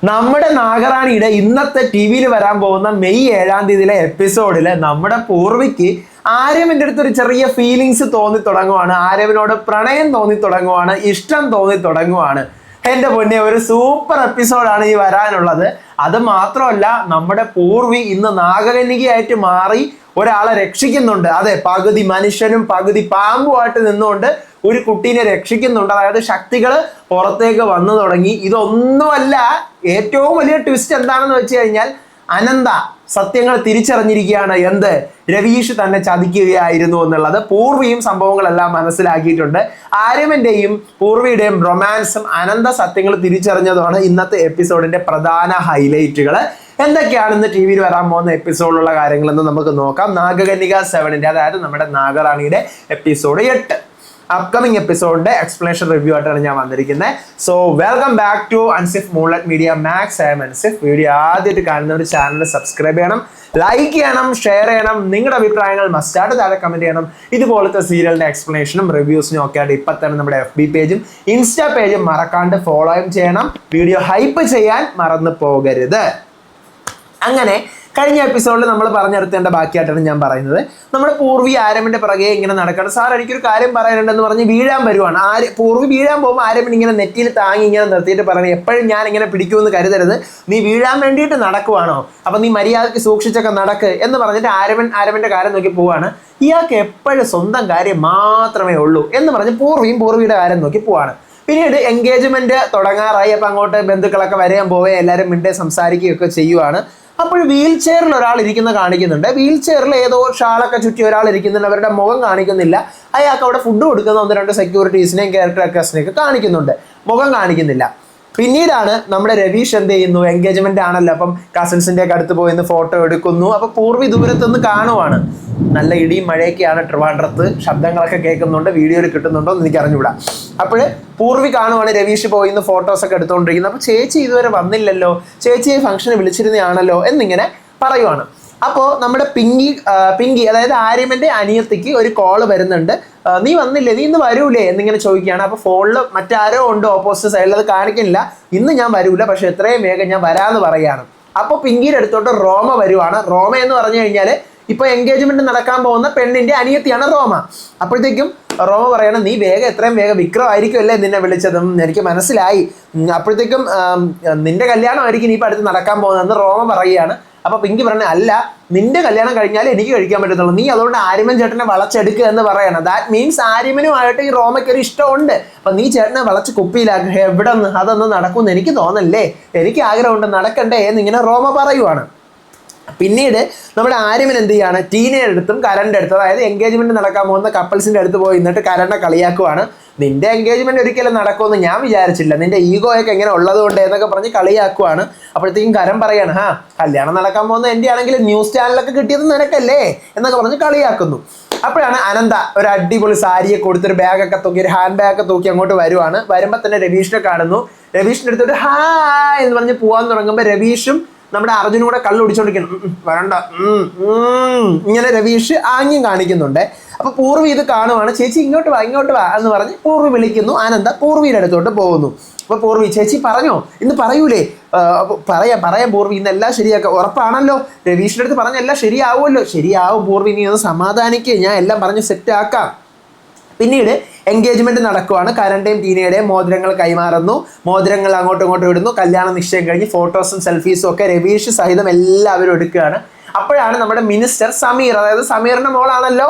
നമ്മുടെ നാഗറാണിയുടെ ഇന്നത്തെ ടി വിയിൽ വരാൻ പോകുന്ന മെയ് 7-ാം തീയതിയിലെ എപ്പിസോഡിൽ നമ്മുടെ പൂർവിക്ക് ആര്യവന്റെ അടുത്ത് ഒരു ചെറിയ ഫീലിങ്സ് തോന്നി തുടങ്ങുവാണ്. ആര്യവനോട് പ്രണയം തോന്നി തുടങ്ങുവാണ്, ഇഷ്ടം തോന്നി തുടങ്ങുവാണ്. എന്റെ പൊന്നെ, ഒരു സൂപ്പർ എപ്പിസോഡാണ് ഈ വരാനുള്ളത്. അത് മാത്രമല്ല, നമ്മുടെ പൂർവി ഇന്ന് നാഗകന്യകയായിട്ട് മാറി ഒരാളെ രക്ഷിക്കുന്നുണ്ട്. അതെ, പകുതി മനുഷ്യനും പകുതി പാമ്പുമായിട്ട് നിന്നുകൊണ്ട് ഒരു കുട്ടീനെ രക്ഷിക്കുന്നുണ്ട്. അതായത് ശക്തികൾ പുറത്തേക്ക് വന്നു തുടങ്ങി. ഇതൊന്നുമല്ല, ഏറ്റവും വലിയ ട്വിസ്റ്റ് എന്താണെന്ന് വെച്ച് കഴിഞ്ഞാൽ അനന്ത സത്യങ്ങൾ തിരിച്ചറിഞ്ഞിരിക്കുകയാണ്. എന്ത്, രവീഷ് തന്നെ ചതിക്കുകയായിരുന്നു എന്നുള്ളത്. പൂർവിയും സംഭവങ്ങളെല്ലാം മനസ്സിലാക്കിയിട്ടുണ്ട്. ആര്യവന്റെയും പൂർവിയുടെയും റൊമാൻസും അനന്ത സത്യങ്ങൾ തിരിച്ചറിഞ്ഞതുമാണ് ഇന്നത്തെ എപ്പിസോഡിന്റെ പ്രധാന ഹൈലൈറ്റുകൾ. എന്തൊക്കെയാണ് ഇന്ന് ടി വിയിൽ വരാൻ പോകുന്ന എപ്പിസോഡിലുള്ള കാര്യങ്ങളെന്ന് നമുക്ക് നോക്കാം. നാഗകന്യക 7-ന്റെ, അതായത് നമ്മുടെ നാഗറാണിയുടെ എപ്പിസോഡ് 8 അപ്കമിങ് എപ്പിസോഡിന്റെ എക്സ്പ്ലനേഷൻ റിവ്യൂ ആയിട്ടാണ് ഞാൻ വന്നിരിക്കുന്നത്. So welcome back to Ansif moonlight media max. I am Ansif. Video ആദ്യമായിട്ട് കാണുന്നവർ ചാനൽ സബ്സ്ക്രൈബ് ചെയ്യണം, ലൈക്ക് ചെയ്യണം, ഷെയർ ചെയ്യണം. നിങ്ങളുടെ അഭിപ്രായങ്ങൾ മസ്റ്റായിട്ട് താഴെ കമന്റ് ചെയ്യണം. ഇതുപോലത്തെ സീരിയലിന്റെ എക്സ്പ്ലനേഷനും റിവ്യൂസിനും ഒക്കെ ആയിട്ട് ഇപ്പം തന്നെ നമ്മുടെ FB പേജും ഇൻസ്റ്റാ പേജും മറക്കാണ്ട് ഫോളോയും ചെയ്യണം. വീഡിയോ ഹൈപ്പ് ചെയ്യാൻ മറന്നു പോകരുത്. അങ്ങനെ കഴിഞ്ഞ എപ്പിസോഡിൽ നമ്മൾ പറഞ്ഞെടുത്തേണ്ട ബാക്കിയായിട്ടാണ് ഞാൻ പറയുന്നത്. നമ്മുടെ പൂർവി ആര്യവന്റെ പിറകെ ഇങ്ങനെ നടക്കണം. സാർ, എനിക്കൊരു കാര്യം പറയാനുണ്ടെന്ന് പറഞ്ഞ് വീഴാൻ വരുവാണ്. പൂർവി വീഴാൻ പോകുമ്പോൾ ആര്യവൻ ഇങ്ങനെ നെറ്റിയിൽ താങ്ങി ഇങ്ങനെ നിർത്തിയിട്ട് പറയണം, എപ്പോഴും ഞാൻ ഇങ്ങനെ പിടിക്കുമെന്ന് കരുതരുത്, നീ വീഴാൻ വേണ്ടിയിട്ട് നടക്കുവാണോ, അപ്പൊ നീ മര്യാദയ്ക്ക് സൂക്ഷിച്ചൊക്കെ നടക്ക് എന്ന് പറഞ്ഞിട്ട് ആര്യവന്റെ കാര്യം നോക്കി പോവാണ്. ഇയാൾക്ക് എപ്പോഴും സ്വന്തം കാര്യം മാത്രമേ ഉള്ളൂ എന്ന് പറഞ്ഞ് പൂർവിയുടെ കാര്യം നോക്കി പോവാണ്. പിന്നീട് എൻഗേജ്മെന്റ് തുടങ്ങാറായി. അപ്പൊ അങ്ങോട്ട് ബന്ധുക്കളൊക്കെ വരാൻ പോവേ, എല്ലാവരും മിണ്ടേ സംസാരിക്കുകയൊക്കെ ചെയ്യുവാണ്. അപ്പോൾ വീൽ ചെയറിൽ ഒരാൾ ഇരിക്കുന്ന കാണിക്കുന്നുണ്ട്. വീൽ ചെയറിൽ ഏതോ ഷാളൊക്കെ ചുറ്റി ഒരാൾ ഇരിക്കുന്നുണ്ട്. അവരുടെ മുഖം കാണിക്കുന്നില്ല. അയാൾക്ക് അവിടെ ഫുഡ് കൊടുക്കുന്ന 1-2 സെക്യൂരിറ്റീസിനെയും ക്യാരക്ടർ അക്ടേഴ്സിനെയൊക്കെ കാണിക്കുന്നുണ്ട്, മുഖം കാണിക്കുന്നില്ല. പിന്നീടാണ് നമ്മുടെ രവീഷ് എന്ത് ചെയ്യുന്നു, എൻഗേജ്മെന്റ് ആണല്ലോ, അപ്പം കസിൻസിന്റെ ഒക്കെ അടുത്ത് പോയി ഫോട്ടോ എടുക്കുന്നു. അപ്പൊ പൂർവി ദൂരത്തുനിന്ന് കാണുവാണ്. നല്ല ഇടിയും മഴയൊക്കെയാണ് ട്രിവാൻഡ്രത്ത്, ശബ്ദങ്ങളൊക്കെ കേൾക്കുന്നുണ്ട്. വീഡിയോയിൽ കിട്ടുന്നുണ്ടോ എന്ന് എനിക്ക് അറിഞ്ഞുകൂടാ. അപ്പോൾ പൂർവി കാണുവാണ് രവീഷ് പോയി ഫോട്ടോസ് ഒക്കെ എടുത്തുകൊണ്ടിരിക്കുന്നത്. അപ്പോൾ ചേച്ചി ഇതുവരെ വന്നില്ലല്ലോ, ചേച്ചിയെ ഫംഗ്ഷന് വിളിച്ചിരുന്നതാണല്ലോ എന്നിങ്ങനെ പറയുവാണ്. അപ്പോൾ നമ്മുടെ പിങ്കി അതായത് ആര്യവന്റെ അനിയത്തിക്ക് ഒരു കോള് വരുന്നുണ്ട്. നീ വന്നില്ലേ, നീ ഇന്ന് വരൂലേ എന്നിങ്ങനെ ചോദിക്കുകയാണ്. അപ്പോൾ ഫോണിൽ മറ്റാരോ ഉണ്ട് ഓപ്പോസിറ്റ് സൈഡിൽ, അത് കാണിക്കുന്നില്ല. ഇന്ന് ഞാൻ വരൂല, പക്ഷെ എത്രയും വേഗം ഞാൻ വരാമെന്ന് പറയുകയാണ്. അപ്പോൾ പിങ്കിയുടെ അടുത്തോട്ട് റോമ വരുവാണ്. റോമ എന്ന് പറഞ്ഞു കഴിഞ്ഞാൽ ഇപ്പൊ എൻഗേജ്മെന്റ് നടക്കാൻ പോകുന്ന പെണ്ണിന്റെ അനിയത്തിയാണ് റോമ. അപ്പോഴത്തേക്കും റോമ പറയണം, നീ വേഗം എത്രയും വേഗം, വിക്രം ആയിരിക്കുമല്ലേ നിന്നെ വിളിച്ചതും, എനിക്ക് മനസ്സിലായി. അപ്പോഴത്തേക്കും നിന്റെ കല്യാണമായിരിക്കും നീ ഇപ്പം അടുത്ത് നടക്കാൻ പോകുന്നതെന്ന് റോമ പറയുകയാണ്. അപ്പൊ പിങ്കി പറഞ്ഞ, അല്ല, നിന്റെ കല്യാണം കഴിഞ്ഞാൽ എനിക്ക് കഴിക്കാൻ പറ്റത്തുള്ളൂ, നീ അതുകൊണ്ട് ആര്യവൻ ചേട്ടനെ വളച്ചെടുക്കുക എന്ന് പറയണം. ദാറ്റ് മീൻസ് ആര്യവനുമായിട്ട് ഈ റോമയ്ക്ക് ഒരു ഇഷ്ടമുണ്ട്. അപ്പൊ നീ ചേട്ടനെ വളച്ച് കുപ്പിയിലാക്കുക. എവിടെ നിന്ന് അതൊന്നും നടക്കുമെന്ന് എനിക്ക് തോന്നല്ലേ, എനിക്ക് ആഗ്രഹമുണ്ട്, നടക്കണ്ടേ എന്നിങ്ങനെ റോമ പറയുവാണ്. പിന്നീട് നമ്മുടെ ആര്യവൻ എന്ത് ചെയ്യാണ്, ടീനയുടെ അടുത്തും കരണിന്റെ അടുത്തും, അതായത് എൻഗേജ്മെന്റ് നടക്കാൻ പോകുന്ന കപ്പിൾസിന്റെ അടുത്ത് പോയി നിന്നിട്ട് കരണിനെ കളിയാക്കുവാണ്. നിന്റെ എൻഗേജ്മെന്റ് ഒരിക്കലും നടക്കുമെന്ന് ഞാൻ വിചാരിച്ചില്ല, നിന്റെ ഈഗോയൊക്കെ എങ്ങനെ ഉള്ളത് കൊണ്ട് എന്നൊക്കെ പറഞ്ഞ് കളിയാക്കുവാണ്. അപ്പോഴത്തേക്കും കരൺ പറയാണ്, കല്യാണം നടക്കാൻ പോകുന്ന എൻ്റെ ആണെങ്കിൽ ന്യൂസ് ചാനലൊക്കെ കിട്ടിയത് നിനക്കല്ലേ എന്നൊക്കെ പറഞ്ഞ് കളിയാക്കുന്നു. അപ്പോഴാണ് അനന്ത ഒരു അടിപൊളി സാരിയെ കൊടുത്തൊരു ബാഗൊക്കെ തൂക്കി, ഒരു ഹാൻഡ് ബാഗൊക്കെ തൂക്കി അങ്ങോട്ട് വരുവാണ്. വരുമ്പോൾ തന്നെ രവീഷിനെ കാണുന്നു. രവീഷിന്റെ അടുത്തൊരു ഹായ് എന്ന് പറഞ്ഞ് പോകാൻ തുടങ്ങുമ്പോൾ രവീഷും നമ്മുടെ അർജുനും കൂടെ കള്ളു ഒടിച്ചോണ്ടിരിക്കണം. വരണ്ട ഇങ്ങനെ രവീഷ് ആംഗ്യം കാണിക്കുന്നുണ്ട്. അപ്പൊ പൂർവി ഇത് കാണുവാണ്. ചേച്ചി ഇങ്ങോട്ട് വാ എന്ന് പറഞ്ഞ് പൂർവി വിളിക്കുന്നു. ആനന്ദ പൂർവിയുടെ അടുത്തോട്ട് പോകുന്നു. അപ്പൊ പൂർവി, ചേച്ചി പറഞ്ഞോ, ഇന്ന് പറയൂലേ? പറയാം പൂർവി, ഇന്നെല്ലാം ശരിയാക്കാം, ഉറപ്പാണല്ലോ? രവീഷിന്റെ അടുത്ത് പറഞ്ഞ എല്ലാം ശരിയാവുമല്ലോ? ശരിയാവും പൂർവി, നീ ഒന്ന് സമാധാനിക്കുക, ഞാൻ എല്ലാം പറഞ്ഞ് സെറ്റ് ആക്കാം. പിന്നീട് എൻഗേജ്മെന്റ് നടക്കുവാണ്. കരണിന്റെയും ടീനയുടെയും മോതിരങ്ങൾ കൈമാറുന്നു. മോതിരങ്ങൾ അങ്ങോട്ടും ഇങ്ങോട്ടും ഇടുന്നു. കല്യാണ നിശ്ചയം കഴിഞ്ഞ് ഫോട്ടോസും സെൽഫീസും ഒക്കെ രവീഷ് സഹിതം എല്ലാവരും എടുക്കുകയാണ്. അപ്പോഴാണ് നമ്മുടെ മിനിസ്റ്റർ സമീർ, അതായത് സമീറിന്റെ മോളാണല്ലോ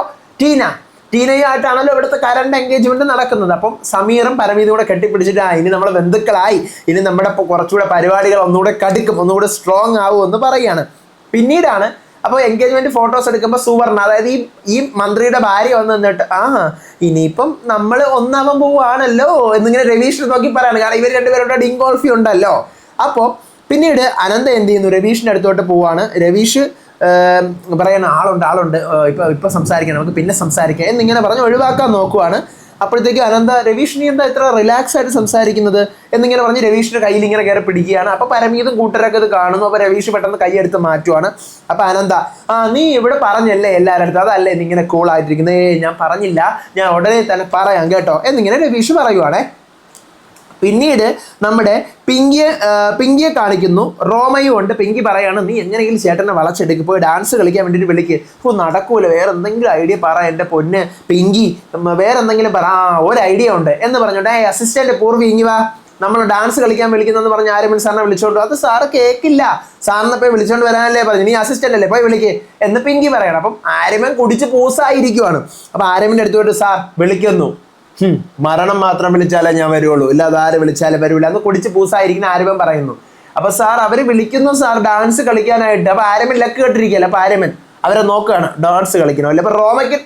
ടീനയുമായിട്ടാണല്ലോ ഇവിടുത്തെ കരണ്ട് എൻഗേജ്മെന്റ് നടക്കുന്നത്. അപ്പം സമീറും പരമീതും കൂടെ കെട്ടിപ്പിടിച്ചിട്ട് ഇനി നമ്മളെ ബന്ധുക്കളായി, ഇനി നമ്മുടെ കുറച്ചുകൂടെ പരിപാടികൾ ഒന്നുകൂടെ കടുക്കും, ഒന്നുകൂടെ സ്ട്രോങ് ആവും എന്ന് പറയുകയാണ്. പിന്നീടാണ് അപ്പോൾ എൻഗേജ്മെന്റ് ഫോട്ടോസ് എടുക്കുമ്പോൾ സുവർണ, അതായത് ഈ മന്ത്രിയുടെ ഭാര്യ വന്ന് നിന്നിട്ട് ഇനിയിപ്പം നമ്മൾ ഒന്നാവാൻ പോവുകയാണല്ലോ എന്നിങ്ങനെ രവീഷിനെ നോക്കി പറയാണ്. കാരണം ഇവർ രണ്ടുപേരുടെ ഡിങ്കോൾഫി ഉണ്ടല്ലോ. അപ്പോൾ പിന്നീട് അനന്ത എന്ത് ചെയ്യുന്നു, രവീഷിന്റെ അടുത്തോട്ട് പോവാണ്. രവീഷ് പറയണ ആളുണ്ട് ഇപ്പൊ സംസാരിക്കണം, നമുക്ക് പിന്നെ സംസാരിക്കാം എന്നിങ്ങനെ പറഞ്ഞ് ഒഴിവാക്കാൻ നോക്കുവാണ്. അപ്പോഴത്തേക്ക് അനന്ത, രവീഷ് നീ എന്താ ഇത്ര റിലാക്സ് ആയിട്ട് സംസാരിക്കുന്നത് എന്നിങ്ങനെ പറഞ്ഞ് രവീഷിന്റെ കയ്യിൽ ഇങ്ങനെ കയറി പിടിക്കുകയാണ്. അപ്പൊ പരമീതും കൂട്ടരൊക്കെ ഇത് കാണുന്നു. അപ്പൊ രവീഷ് പെട്ടെന്ന് കൈയെടുത്ത് മാറ്റുവാണ്. അപ്പൊ അനന്ത, നീ ഇവിടെ പറഞ്ഞല്ലേ എല്ലാവരുടെ അടുത്ത്, അതല്ലേ നീ കൂൾ ആയിട്ടിരിക്കുന്നത്? ഞാൻ പറഞ്ഞില്ല, ഞാൻ ഉടനെ തന്നെ പറയാം കേട്ടോ എന്നിങ്ങനെ രവീഷ് പറയുവാണേ. പിന്നീട് നമ്മുടെ പിങ്കിയെ കാണിക്കുന്നു. റോമയും ഉണ്ട്. പിങ്കി പറയാണ്, നീ എങ്ങനെയെങ്കിലും ചേട്ടനെ വളച്ചെടുക്ക്, പോയി ഡാൻസ് കളിക്കാൻ വേണ്ടിയിട്ട് വിളിക്ക്. ഓ നടക്കൂല, വേറെ എന്തെങ്കിലും ഐഡിയ പറ എൻ്റെ പൊന്ന് പിങ്കി, വേറെ എന്തെങ്കിലും പറ. ഒരു ഐഡിയ ഉണ്ട് എന്ന് പറഞ്ഞോട്ടെ. അസിസ്റ്റന്റ് പൂർവ്വി ഇങ്ങി വാ, നമ്മൾ ഡാൻസ് കളിക്കാൻ വിളിക്കുന്നതെന്ന് പറഞ്ഞ് ആര്യമൻ സാറിനെ വിളിച്ചോണ്ട്. അത് സാറ് കേൾക്കില്ല, സാറിനെ പോയി വിളിച്ചോണ്ട് വരാനല്ലേ പറഞ്ഞു, നീ അസിസ്റ്റന്റ് അല്ലേ പോയി വിളിക്ക് എന്ന് പിങ്കി പറയണം. അപ്പം ആര്യമൻ കുടിച്ച് പൂസായിരിക്കുവാണ്. അപ്പൊ ആര്യമൻ്റെ അടുത്ത് പോയിട്ട് സാർ വിളിക്കുന്നു. മരണം മാത്രം വിളിച്ചാലേ ഞാൻ വരുള്ളൂ, ഇല്ലാതെ ആര് വിളിച്ചാലും വരൂല എന്ന് കുടിച്ച് പൂസായിരിക്കുന്ന ആര്യമൻ പറയുന്നു. അപ്പൊ സാർ അവര് വിളിക്കുന്നു സാർ ഡാൻസ് കളിക്കാനായിട്ട്. അപ്പൊ ആര്യമൻ ലക്ക് കെട്ടിരിക്കുകയല്ല. അപ്പൊ ആര്യമൻ അവരെ നോക്കുകയാണ് ഡാൻസ് കളിക്കണം അല്ലെ. അപ്പൊ റോമയ്ക്ക്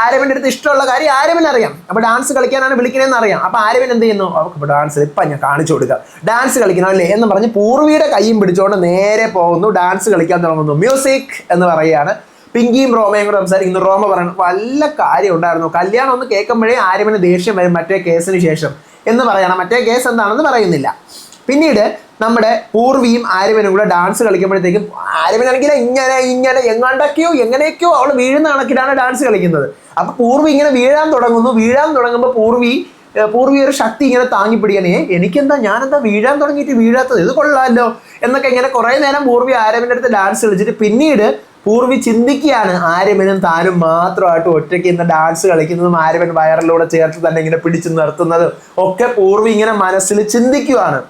ആര്യമൻ്റെ അടുത്ത് ഇഷ്ടമുള്ള കാര്യം ആര്യമൻ അറിയാം. അപ്പൊ ഡാൻസ് കളിക്കാനാണ് വിളിക്കണേന്ന് അറിയാം. അപ്പൊ ആര്യമൻ എന്ത് ചെയ്യുന്നു, അവർക്ക് ഡാൻസ് ഇപ്പൊ ഞാൻ കാണിച്ചു കൊടുക്കാം, ഡാൻസ് കളിക്കണം അല്ലേ എന്ന് പറഞ്ഞ് പൂർവിയുടെ കൈയും പിടിച്ചുകൊണ്ട് നേരെ പോകുന്നു, ഡാൻസ് കളിക്കാൻ തുടങ്ങുന്നു. മ്യൂസിക് എന്ന് പറയുകയാണ്. പിങ്കിയും റോമയും കൂടെ സംസാരിക്കുന്നു. റോമ പറയണം, വല്ല കാര്യം ഉണ്ടായിരുന്നു, കല്യാണം ഒന്ന് കേൾക്കുമ്പോഴേ ആര്യമന് ദേഷ്യം വരും മറ്റേ കേസിന് ശേഷം എന്ന് പറയണം. മറ്റേ കേസ് എന്താണെന്ന് പറയുന്നില്ല. പിന്നീട് നമ്മുടെ പൂർവിയും ആര്യമനും കൂടെ ഡാൻസ് കളിക്കുമ്പോഴത്തേക്കും ആര്യമനാണെങ്കിൽ ഇങ്ങനെ എങ്ങനെയൊക്കെയോ അവൾ വീഴുന്ന കണക്കിലാണ് ഡാൻസ് കളിക്കുന്നത്. അപ്പൊ പൂർവി ഇങ്ങനെ വീഴാൻ തുടങ്ങുമ്പോൾ പൂർവി ഒരു ശക്തി ഇങ്ങനെ താങ്ങി പിടിക്കണേ, എനിക്കെന്താ ഞാനെന്താ വീഴാൻ തുടങ്ങിയിട്ട് വീഴാത്തത്, ഇത് കൊള്ളാമല്ലോ എന്നൊക്കെ ഇങ്ങനെ കുറെ നേരം പൂർവി ആര്യമൻ്റെ അടുത്ത് ഡാൻസ് കളിച്ചിട്ട് പിന്നീട് പൂർവി ചിന്തിക്കുകയാണ്, ആര്യമനും താനും മാത്രമായിട്ട് ഒറ്റയ്ക്ക് ഇന്ന് ഡാൻസ് കളിക്കുന്നതും ആര്യമൻ വയറിലൂടെ ചേർത്ത് തന്നെ ഇങ്ങനെ പിടിച്ചു നിർത്തുന്നതും ഒക്കെ പൂർവി ഇങ്ങനെ മനസ്സിൽ ചിന്തിക്കുകയാണ്.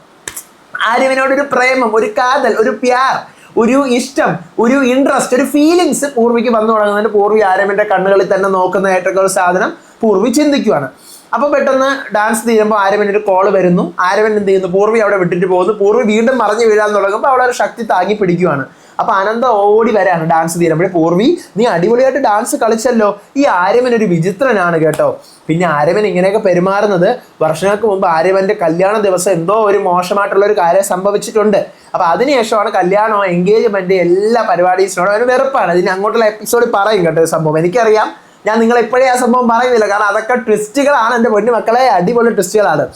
ആര്യമനോടൊരു പ്രേമം, ഒരു കാതൽ, ഒരു പ്യാർ, ഒരു ഇഷ്ടം, ഒരു ഇൻട്രസ്റ്റ്, ഒരു ഫീലിങ്സ് പൂർവിക്ക് വന്നു തുടങ്ങുന്നതിന് പൂർവി ആര്യമൻ്റെ കണ്ണുകളിൽ തന്നെ നോക്കുന്നതായിട്ടൊക്കെ ഒരു സാധനം പൂർവി ചിന്തിക്കുകയാണ്. അപ്പോൾ പെട്ടെന്ന് ഡാൻസ് തീരുമ്പോൾ ആര്യമൻ ഒരു കോള് വരുന്നു. ആര്യമൻ എന്ത് ചെയ്യുന്നു, പൂർവി അവിടെ വിട്ടിട്ട് പോകുന്നു. പൂർവി വീണ്ടും മറിഞ്ഞു വീഴാൻ തുടങ്ങുമ്പോൾ അവിടെ ഒരു ശക്തി താങ്ങി പിടിക്കുകയാണ്. അപ്പൊ അനന്ത ഓടി വരാണ് ഡാൻസ് തീരുമ്പോഴേ. പൂർവി നീ അടിപൊളിയായിട്ട് ഡാൻസ് കളിച്ചല്ലോ, ഈ ആര്യമൻ ഒരു വിചിത്രനാണ് കേട്ടോ. പിന്നെ ആര്യമൻ ഇങ്ങനെയൊക്കെ പെരുമാറുന്നത് വർഷങ്ങൾക്ക് മുമ്പ് ആര്യമന്റെ കല്യാണ ദിവസം എന്തോ ഒരു മോശമായിട്ടുള്ള ഒരു കാര്യം സംഭവിച്ചിട്ടുണ്ട്. അപ്പൊ അതിനുശേഷമാണ് കല്യാണമോ എൻഗേജ്മെന്റ് എല്ലാ പരിപാടീസിനോടും അവന് വെറുപ്പാണ്. ഇതിന് അങ്ങോട്ടുള്ള എപ്പിസോഡ് പറയും കേട്ടോ സംഭവം. എനിക്കറിയാം, ഞാൻ നിങ്ങളെ ഇപ്പോഴേ ആ സംഭവം പറയുന്നില്ല, കാരണം അതൊക്കെ ട്വിസ്റ്റുകളാണ് എൻ്റെ പൊന്നു മക്കളെ, അടിപൊളി ട്വിസ്റ്റുകളാണ്.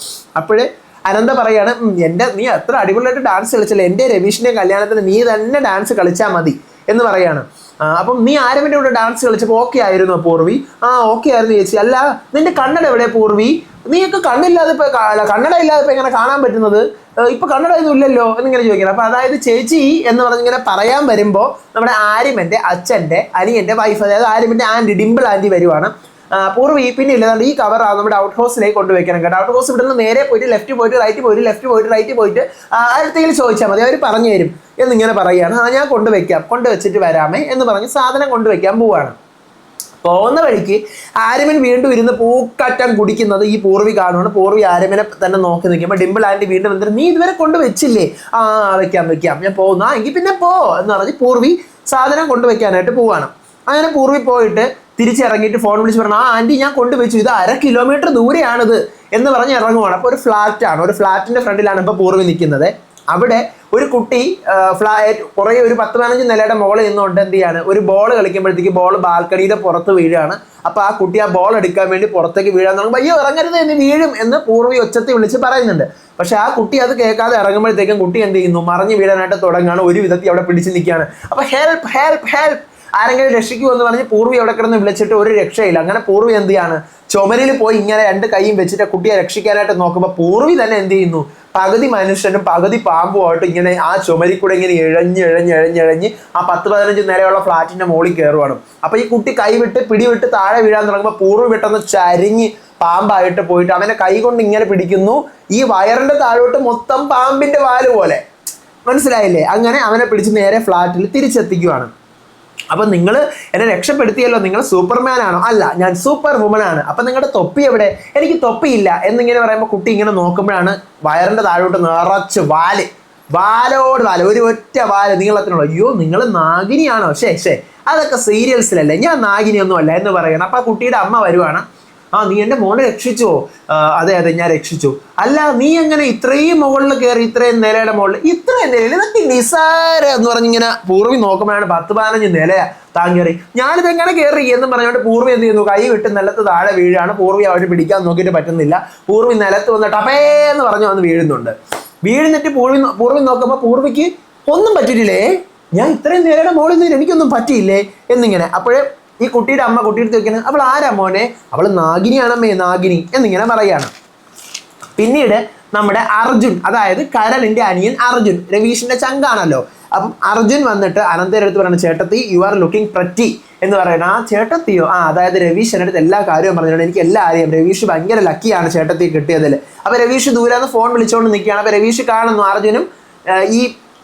അപ്പോഴേ അനന്ത പറയാണ്, നീ അത്ര അടിപൊളിയായിട്ട് ഡാൻസ് കളിച്ചല്ലേ, എൻ്റെ രവീഷിൻ്റെ കല്യാണത്തിന് നീ തന്നെ ഡാൻസ് കളിച്ചാൽ മതി എന്ന് പറയാണ്. അപ്പം നീ ആര്യമൻ്റെ കൂടെ ഡാൻസ് കളിച്ചപ്പോൾ ഓക്കെ ആയിരുന്നു പൂർവി? ഓക്കെ ആയിരുന്നു ചേച്ചി. അല്ല നിന്റെ കണ്ണട എവിടെ പൂർവി? നീയൊക്കെ കണ്ണില്ലാതെ ഇപ്പൊ കണ്ണട ഇല്ലാതെ ഇപ്പൊ എങ്ങനെ കാണാൻ പറ്റുന്നത്? ഇപ്പൊ കണ്ണട ഒന്നും ഇല്ലല്ലോ എന്നിങ്ങനെ ചോദിക്കണം. അപ്പൊ അതായത് ചേച്ചി എന്ന് പറഞ്ഞിങ്ങനെ പറയാൻ വരുമ്പോൾ നമ്മുടെ ആര്യമൻ്റെ അച്ഛൻ്റെ അനിയൻ്റെ വൈഫ്, അതായത് ആര്യമൻ്റെ ആൻറ്റി ഡിംപിൾ ആൻറ്റി വരുവാണ്. പൂർവ്വി പിന്നെ ഇല്ലാണ്ട് ഈ കവർ നമ്മുടെ ഔട്ട് ഹൗസിലേക്ക് കൊണ്ടുവയ്ക്കണം കേട്ടോ. ഔട്ട് ഹൗസ് ഇവിടെ നിന്ന് നേരെ പോയിട്ട് ലെഫ്റ്റ് പോയിട്ട് റൈറ്റ് പോയിട്ട് ലെഫ്റ്റ് പോയിട്ട് റൈറ്റ് പോയിട്ട് അടുത്തേക്ക് ചോദിച്ചാൽ മതി, അവർ പറഞ്ഞു തരും എന്നിങ്ങനെ പറയുകയാണ്. ഞാൻ കൊണ്ടുവയ്ക്കാം, കൊണ്ടുവച്ചിട്ട് വരാമേ എന്ന് പറഞ്ഞ് സാധനം കൊണ്ടുവയ്ക്കാൻ പോവാണ്. പോകുന്ന വഴിക്ക് ആര്യമൻ വീണ്ടും ഇരുന്ന് പൂക്കറ്റം കുടിക്കുന്നത് ഈ പൂർവി കാണുവാണ്. പൂർവി ആര്യമനെ തന്നെ നോക്കി നിൽക്കുമ്പോൾ ഡിംപിൾ ആൻറ്റി വീണ്ടും എന്തിനും നീ ഇതുവരെ കൊണ്ടുവച്ചില്ലേ? വെക്കാം ഞാൻ പോകുന്നു. എങ്കിൽ പിന്നെ പോ എന്ന് പറഞ്ഞ് പൂർവി സാധനം കൊണ്ടുവയ്ക്കാനായിട്ട് പോവാണ്. അങ്ങനെ പൂർവി പോയിട്ട് തിരിച്ചിറങ്ങിയിട്ട് ഫോൺ വിളിച്ച് പറഞ്ഞു, ആൻറ്റി ഞാൻ കൊണ്ടുവച്ചു, ഇത് 1/2 കിലോമീറ്റർ ദൂരെയാണിത് എന്ന് പറഞ്ഞ് ഇറങ്ങുവാണ്. അപ്പോൾ ഒരു ഫ്ലാറ്റാണ്, ഒരു ഫ്ലാറ്റിൻ്റെ ഫ്രണ്ടിലാണ് ഇപ്പോൾ പൂർവി നിൽക്കുന്നത്. അവിടെ ഒരു കുട്ടി കുറേ ഒരു 10-15 നിലയുടെ മുകളിൽ നിന്നുകൊണ്ട് എന്ത് ചെയ്യാണ്, ഒരു ബോൾ കളിക്കുമ്പോഴത്തേക്ക് ബോൾ ബാൽക്കണിയുടെ പുറത്ത് വീഴാണ്. അപ്പോൾ ആ കുട്ടി ആ ബോൾ എടുക്കാൻ വേണ്ടി പുറത്തേക്ക് വീഴാൻ തുടങ്ങുമ്പോൾ അയ്യോ ഇറങ്ങരുത് എന്ന് വീഴും എന്ന് പൂർവി ഒച്ചത്തിൽ വിളിച്ച് പറയുന്നുണ്ട്. പക്ഷെ ആ കുട്ടി അത് കേൾക്കാതെ ഇറങ്ങുമ്പോഴത്തേക്കും കുട്ടി എന്ത് ചെയ്യുന്നു, മറിഞ്ഞു വീഴാനായിട്ട് തുടങ്ങുകയാണ്. ഒരു വിധത്തിൽ അവിടെ പിടിച്ച് നിൽക്കുകയാണ്. അപ്പോൾ ഹെൽപ്പ് ഹെൽപ്പ് ഹെൽപ്പ്, ആരെങ്കിലും രക്ഷിക്കൂ എന്ന് പറഞ്ഞ് പൂർവി അവിടെ കിടന്ന് വിളിച്ചിട്ട് ഒരു രക്ഷയില്ല. അങ്ങനെ പൂർവി എന്ത് ചെയ്യാണ്, ചുമരിൽ പോയി ഇങ്ങനെ 2 കൈയും വെച്ചിട്ട് കുട്ടിയെ രക്ഷിക്കാനായിട്ട് നോക്കുമ്പോൾ പൂർവി തന്നെ എന്ത് ചെയ്യുന്നു, പകുതി മനുഷ്യനും പകുതി പാമ്പുമായിട്ട് ഇങ്ങനെ ആ ചുമരിൽ കൂടെ ഇങ്ങനെ ഇഴഞ്ഞ് ആ 10-15 നിലയുള്ള ഫ്ലാറ്റിന്റെ മുകളിൽ കയറുവാണ്. അപ്പൊ ഈ കുട്ടി കൈവിട്ട് പിടിവിട്ട് താഴെ വീഴാൻ തുടങ്ങുമ്പോൾ പൂർവി പെട്ടെന്ന് ചരിഞ്ഞ് പാമ്പായിട്ട് പോയിട്ട് അവനെ കൈ കൊണ്ട് ഇങ്ങനെ പിടിക്കുന്നു. ഈ വയറിന്റെ താഴോട്ട് മൊത്തം പാമ്പിന്റെ വാല് പോലെ, മനസ്സിലായില്ലേ? അങ്ങനെ അവനെ പിടിച്ച് നേരെ ഫ്ലാറ്റിൽ തിരിച്ചെത്തിക്കുവാണ്. അപ്പം നിങ്ങൾ എന്നെ രക്ഷപ്പെടുത്തിയല്ലോ, നിങ്ങൾ സൂപ്പർമാൻ ആണോ? അല്ല, ഞാൻ സൂപ്പർ വുമൺ ആണ്. അപ്പം നിങ്ങളുടെ തൊപ്പി എവിടെ? എനിക്ക് തൊപ്പിയില്ല എന്നിങ്ങനെ പറയുമ്പോൾ കുട്ടി ഇങ്ങനെ നോക്കുമ്പോഴാണ് വയറിൻ്റെ താഴോട്ട് നിറച്ച് വാലോട് ഒരു ഒറ്റ വാല് നീളത്തിനുള്ള. അയ്യോ നിങ്ങൾ നാഗിനിയാണോ? ശേ അതൊക്കെ സീരിയൽസിലല്ലേ, ഞാൻ നാഗിനിയൊന്നും അല്ല എന്ന് പറയണം. അപ്പം ആ കുട്ടിയുടെ അമ്മ വരുവാണ്. നീ എൻ്റെ മോനെ രക്ഷിച്ചോ? അതെ ഞാൻ രക്ഷിച്ചു. അല്ല നീ എങ്ങനെ ഇത്രയും മുകളിൽ കയറി, ഇത്രയും നിലയുടെ മുകളിൽ, ഇത്രയും നിലയിൽ, ഇതൊക്കെ നിസാര എന്ന് പറഞ്ഞിങ്ങനെ പൂർവി നോക്കുമ്പോഴാണ് 10-15 നില താൻ കയറി. ഞാനിതെങ്ങനെ കയറി എന്ന് പറഞ്ഞുകൊണ്ട് പൂർവി എന്ത് ചെയ്യുന്നു, കൈ വിട്ട് നിലത്ത് താഴെ വീഴാണ്. പൂർവി അവർ പിടിക്കാൻ നോക്കിയിട്ട് പറ്റുന്നില്ല. പൂർവി നിലത്ത് വന്ന് ടപേന്ന് പറഞ്ഞ് വന്ന് വീഴുന്നുണ്ട്. വീഴുന്നിട്ട് പൂർവി നോക്കുമ്പോൾ പൂർവിക്ക് ഒന്നും പറ്റിയിട്ടില്ലേ, ഞാൻ ഇത്രയും നിലയുടെ മുകളിൽ നിന്ന് എനിക്കൊന്നും പറ്റിയില്ലേ എന്നിങ്ങനെ. അപ്പോഴേ ഈ കുട്ടിയുടെ അമ്മ കുട്ടിയുടെ ചോദിക്കുന്നത്, അവൾ ആരാ മോനെ? അവൾ നാഗിനിയാണമ്മേ, നാഗിനി എന്നിങ്ങനെ പറയാണ്. പിന്നീട് നമ്മുടെ അർജുൻ, അതായത് കരളിന്റെ അനിയൻ അർജുൻ, രവീഷിന്റെ ചങ്കാണല്ലോ. അപ്പം അർജുൻ വന്നിട്ട് അനന്തയുടെ അടുത്ത് പറയുന്നത്, ചേട്ടത്തി യു ആർ ലുക്കിംഗ് പ്രറ്റി എന്ന് പറയുന്നത്. ആ ചേട്ടത്തിയോ, അതായത് രവീഷ് എൻ്റെ അടുത്ത് എല്ലാ കാര്യവും പറഞ്ഞിട്ടുണ്ട്, എനിക്ക് എല്ലാം അറിയാം, രവീഷ് ഭയങ്കര ലക്കിയാണ് ചേട്ടത്തി കിട്ടിയതിൽ. അപ്പൊ രവീഷ് ദൂരാന്ന് ഫോൺ വിളിച്ചുകൊണ്ട് നിൽക്കുകയാണ്. അപ്പൊ രവീഷ് കാണുന്നു അർജുനും ഈ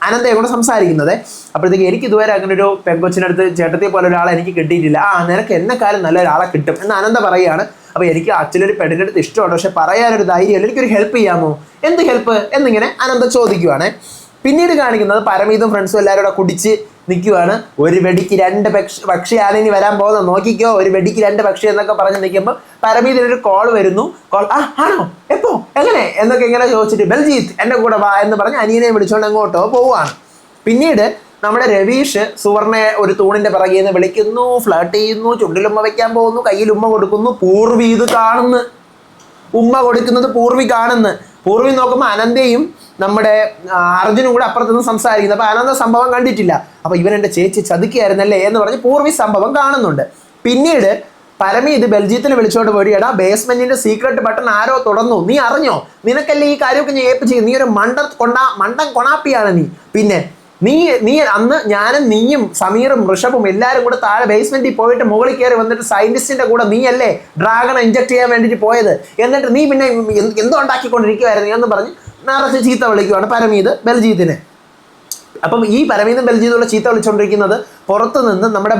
അനന്തയെ കൊണ്ട് സംസാരിക്കുന്നത്. അപ്പോഴത്തേക്ക് എനിക്ക് ഇതുവരെ അങ്ങനെ ഒരു പെങ്കൊച്ചിനടുത്ത് ചേട്ടത്തിയെ പോലെ ഒരാളെ എനിക്ക് കിട്ടിയിട്ടില്ല. നിനക്ക് എന്നെക്കാലം നല്ല ഒരാളെ കിട്ടും എന്ന് അനന്ത പറയുകയാണ്. അപ്പോൾ എനിക്ക് ആക്ച്വലി ഒരു പെണ്ണിൻ്റെ അടുത്ത് ഇഷ്ടമുണ്ട്, പക്ഷെ പറയാനൊരു ധൈര്യമല്ല, എനിക്കൊരു ഹെൽപ്പ് ചെയ്യാമോ, എന്ത് ഹെൽപ്പ് എന്നിങ്ങനെ അനന്ത ചോദിക്കുവാണ്. പിന്നീട് കാണിക്കുന്നത് പരമീതും ഫ്രണ്ട്സും എല്ലാവരും കൂടെ കുടിച്ച് നിൽക്കുവാണ്. ഒരു വെടിക്ക് 2 പക്ഷിയാണ് ഇനി വരാൻ പോകുന്നത്, നോക്കിക്കോ, ഒരു വെടിക്ക് 2 പക്ഷി എന്നൊക്കെ പറഞ്ഞ് നിൽക്കുമ്പോൾ പരമീതിനൊരു കോൾ വരുന്നു. ആണോ, എപ്പോ, എങ്ങനെ എന്നൊക്കെ ഇങ്ങനെ ചോദിച്ചിട്ട്, ബൽജീത്ത് എൻ്റെ കൂടെ വാ എന്ന് പറഞ്ഞ് അനിയനെ വിളിച്ചുകൊണ്ട് അങ്ങോട്ടോ പോവുകയാണ്. പിന്നീട് നമ്മുടെ രവീഷ് സുവർണയെ ഒരു തൂണിന്റെ പിറകിൽ നിന്ന് വിളിക്കുന്നു, ഫ്ലർട്ട് ചെയ്യുന്നു, ചുണ്ടിലുമ്മ വെക്കാൻ പോകുന്നു, കയ്യിൽ ഉമ്മ കൊടുക്കുന്നു. പൂർവി ഇത് കാണുന്നു, ഉമ്മ കൊടുക്കുന്നത് പൂർവി കാണുന്നു. പൂർവി നോക്കുമ്പോൾ അനന്തയും നമ്മുടെ അർജുനും കൂടെ അപ്പുറത്തുനിന്ന് സംസാരിക്കുന്നത്. അപ്പൊ അനന്ത സംഭവം കണ്ടിട്ടില്ല. അപ്പൊ ഇവൻ എൻ്റെ ചേച്ചി ചതിക്കുകയായിരുന്നല്ലേ എന്ന് പറഞ്ഞ് പൂർവി സംഭവം കാണുന്നുണ്ട്. പിന്നീട് പരമീത് ബൽജീത്തിനെ വിളിച്ചോണ്ട് പോയി, എടാ ബേസ്മെന്റിന്റെ സീക്രട്ട് ബട്ടൺ ആരോ തുറന്നു, നീ അറിഞ്ഞോ, നിനക്കല്ലേ ഈ കാര്യമൊക്കെ ഞാൻ ഏപ്പ് ചെയ്യും, നീ ഒരു മണ്ടൻ കൊണാപ്പിയാണ് നീ. പിന്നെ നീ അന്ന് ഞാനും നീയും സമീറും ഋഷഭും എല്ലാവരും കൂടെ താഴെ ബേസ്മെന്റിൽ പോയിട്ട് മുകളിൽ കയറി വന്നിട്ട് സയന്റിസ്റ്റിന്റെ കൂടെ നീയല്ലേ ഡ്രാഗണെ ഇഞ്ചക്ട് ചെയ്യാൻ വേണ്ടിയിട്ട് പോയത്, എന്നിട്ട് നീ പിന്നെ എന്തോ ഉണ്ടാക്കിക്കൊണ്ടിരിക്കുവായിരുന്നു എന്ന് പറഞ്ഞ് നിറച്ച് ചീത്ത വിളിക്കുവാണ് പരമീത് ബൽജീത്തിനെ. അപ്പം ഈ പരമീതും ബൽജീതുള്ള ചീത്ത വിളിച്ചുകൊണ്ടിരിക്കുന്നത് പുറത്തു നിന്ന് നമ്മുടെ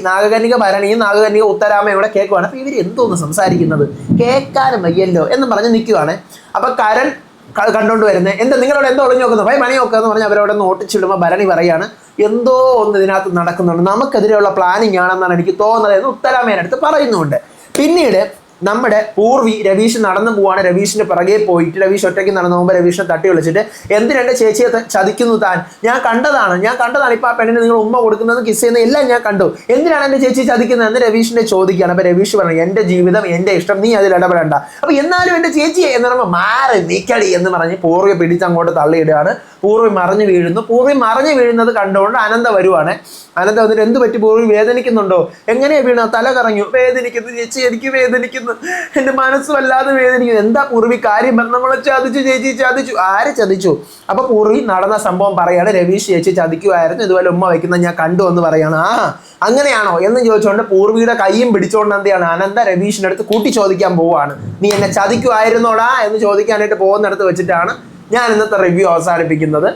നാഗകന്യക ഭരണിയും നാഗകന്യക ഉത്തരാമയും ഇവിടെ കേൾക്കുവാണ്. അപ്പൊ ഇവർ എന്തോന്ന് സംസാരിക്കുന്നത് കേൾക്കാനും വയ്യല്ലോ എന്ന് പറഞ്ഞ് നിൽക്കുവാണ്. അപ്പൊ കരൺ കണ്ടുകൊണ്ട് വരുന്നത്, എന്താ നിങ്ങളോട് എന്തോ ഒളിഞ്ഞു നോക്കുന്നത്, ഭയ മണി നോക്കുക എന്ന് പറഞ്ഞ് അവരോട് ഓട്ടിച്ചിടുമ്പോൾ ഭരണി പറയാണ്, എന്തോ ഒന്ന് ഇതിനകത്ത് നടക്കുന്നുണ്ട്, നമുക്കെതിരെയുള്ള പ്ലാനിങ് ആണെന്നാണ് എനിക്ക് തോന്നുന്നത് എന്ന് ഉത്തരാമേനടുത്ത് പറയുന്നുണ്ട്. പിന്നീട് നമ്മുടെ പൂർവി രവീഷ് നടന്നു പോവാണ്. രവീഷിന്റെ പിറകെ പോയിട്ട് രവീഷ് ഒറ്റയ്ക്ക് നടന്നു പോകുമ്പോൾ രവീഷിനെ തട്ടി വിളിച്ചിട്ട്, എന്തിനെന്റെ ചേച്ചിയെ ചതിക്കുന്നു താൻ, ഞാൻ കണ്ടതാണ് ഇപ്പൊ ആ പെണ്ണിന് നിങ്ങൾ ഉമ്മ കൊടുക്കുന്നത് കിസ് ചെയ്യുന്നത് എല്ലാം ഞാൻ കണ്ടു, എന്തിനാണ് എന്റെ ചേച്ചി ചതിക്കുന്നതെന്ന് രവീഷിനെ ചോദിക്കുകയാണ്. അപ്പൊ രവീഷ് പറഞ്ഞു, എന്റെ ജീവിതം എന്റെ ഇഷ്ടം, നീ അതിൽ ഇടപെടേണ്ട, അപ്പൊ എന്നാലും എന്റെ ചേച്ചിയെ എന്ന് പറയുമ്പോൾ മാറി നീക്കടി എന്ന് പറഞ്ഞ് പൂർവ്വി പിടിച്ച് അങ്ങോട്ട് തള്ളിയിടുകയാണ്. പൂർവ്വി മറിഞ്ഞു വീഴുന്നു. പൂർവ്വി മറിഞ്ഞു വീഴുന്നത് കണ്ടുകൊണ്ട് അനന്ത വരുവാണ്. അനന്ത വന്നിട്ട്, എന്ത് പറ്റി പൂർവ്വി, വേദനിക്കുന്നുണ്ടോ, എങ്ങനെയാ വീണ, തല കറങ്ങു, വേദനിക്കുന്നു ചേച്ചി, എനിക്ക് വേദനിക്കുന്നു, എന്റെ മനസ്സ് വല്ലാതെ വേദനിക്കുന്നു, എന്താ പൂർവ്വി കാര്യം, നമ്മളെ ചതിച്ചു ചേച്ചി, ചതിച്ചു, ആര് ചതിച്ചു? അപ്പൊ പൂർവ്വി നടന്ന സംഭവം പറയാണ്, രവീഷ് ചേച്ചി ചതിക്കുമായിരുന്നു, ഇതുപോലെ ഉമ്മ വയ്ക്കുന്ന ഞാൻ കണ്ടു എന്ന് പറയാണ്. അങ്ങനെയാണോ എന്ന് ചോദിച്ചുകൊണ്ട് പൂർവ്വിയുടെ കൈയും പിടിച്ചുകൊണ്ട് എന്തെയാണ് അനന്ത രവീഷിന്റെ അടുത്ത് കൂട്ടി ചോദിക്കാൻ പോവാണ്. നീ എന്നെ ചതിക്കുമായിരുന്നോടാ എന്ന് ചോദിക്കാനായിട്ട് പോകുന്നിടത്ത് വെച്ചിട്ടാണ് ഞാൻ ഇന്നത്തെ റിവ്യൂ അവസാനിപ്പിക്കുന്നത്.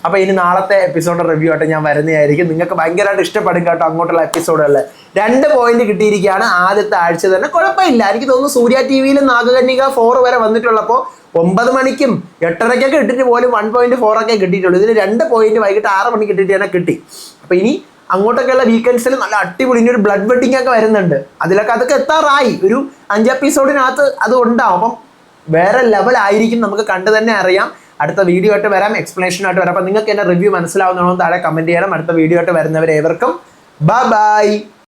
അപ്പോൾ ഇനി നാളത്തെ എപ്പിസോഡ് റിവ്യൂ ആയിട്ട് ഞാൻ വരുന്നതായിരിക്കും. നിങ്ങൾക്ക് ഭയങ്കരമായിട്ട് ഇഷ്ടപ്പെടും കേട്ടോ അങ്ങോട്ടുള്ള എപ്പിസോഡുകളിൽ. 2 പോയിന്റ് കിട്ടിയിരിക്കുകയാണ് ആദ്യത്തെ ആഴ്ച തന്നെ, കുഴപ്പമില്ല. എനിക്ക് തോന്നുന്നു സൂര്യ TV-യിൽ നാഗകന്യക 4 വരെ വന്നിട്ടുള്ളപ്പോൾ 9 മണിക്കും 8:30 ഇട്ടിട്ട് പോലും 1.4 ഒക്കെ കിട്ടിയിട്ടുള്ളൂ. ഇതിന് 2 പോയിന്റ് വൈകിട്ട് 6 മണിക്ക് ഇട്ടിട്ട് തന്നെ കിട്ടി. അപ്പോൾ ഇനി അങ്ങോട്ടൊക്കെയുള്ള വീക്കെൻഡ്സിൽ നല്ല അടിപൊളി ഇനി ഒരു ബ്ലഡ് വെഡിങ് ഒക്കെ വരുന്നുണ്ട്. അതൊക്കെ എത്താറായി, ഒരു 5 എപ്പിസോഡിനകത്ത് അത് ഉണ്ടാവും. അപ്പം വേറെ ലെവലായിരിക്കും, നമുക്ക് കണ്ടു തന്നെ അറിയാം. അടുത്ത വീഡിയോ ആയിട്ട് വരാം, എക്സ്പ്ലനേഷൻ ആയിട്ട് വരാം. അപ്പം നിങ്ങൾക്ക് എന്നെ റിവ്യൂ മനസ്സിലാവുന്നതാണോ താഴെ കമന്റ് ചെയ്യണം. അടുത്ത വീഡിയോ ആയിട്ട് വരുന്നവരേവർക്കും ബൈ.